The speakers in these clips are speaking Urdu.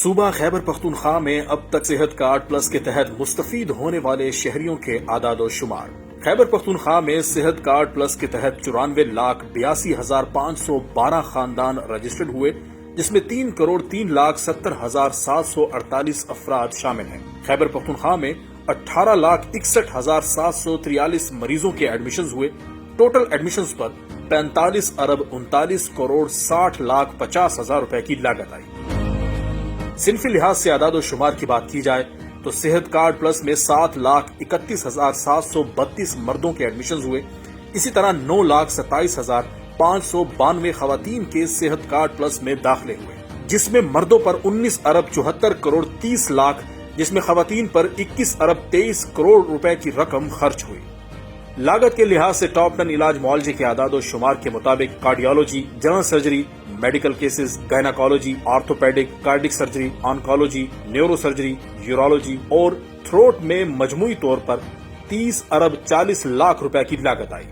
صوبہ خیبر پختونخوا میں اب تک صحت کارڈ پلس کے تحت مستفید ہونے والے شہریوں کے اعداد و شمار۔ خیبر پختونخوا میں صحت کارڈ پلس کے تحت 94,82,512 خاندان رجسٹرڈ ہوئے، جس میں 3,03,70,748 افراد شامل ہیں۔ خیبر پختونخوا میں 18,61,743 مریضوں کے ایڈمیشنز ہوئے۔ ٹوٹل ایڈمیشنز پر 45,39,60,50,000 روپے کی لاگت آئی۔ صنفی لحاظ سے اعداد و شمار کی بات کی جائے تو صحت کارڈ پلس میں 7,31,732 مردوں کے ایڈمیشنز ہوئے۔ اسی طرح 9,27,592 خواتین کے صحت کارڈ پلس میں داخلے ہوئے، جس میں مردوں پر 19,74,30,00,000 جس میں خواتین پر 21,23,00,00,000 روپے کی رقم خرچ ہوئی۔ لاگت کے لحاظ سے ٹاپ 10 علاج معالجے کے اعداد و شمار کے مطابق cardiology, general surgery, medical cases, gynaecology, orthopaedic, cardiac surgery, oncology, neuro surgery, urology اور تھروٹ میں مجموعی طور پر 30,40,00,000 روپے کی لاگت آئی۔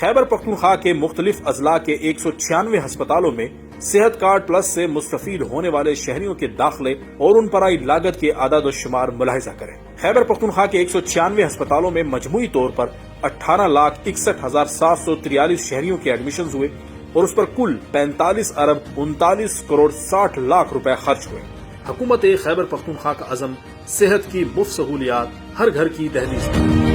خیبر پختونخوا کے مختلف اضلاع کے 196 ہسپتالوں میں صحت کارڈ پلس سے مستفید ہونے والے شہریوں کے داخلے اور ان پر آئی لاگت کے اعداد و شمار ملاحظہ کریں۔ خیبر پختونخوا کے 196 ہسپتالوں میں مجموعی طور پر 18,61,743 شہریوں کے ایڈمیشنز ہوئے اور اس پر کل 45,39,60,00,000 روپے خرچ ہوئے۔ حکومت خیبر پختونخوا کا عزم صحت کی مفت سہولیات ہر گھر کی دہلیز پر۔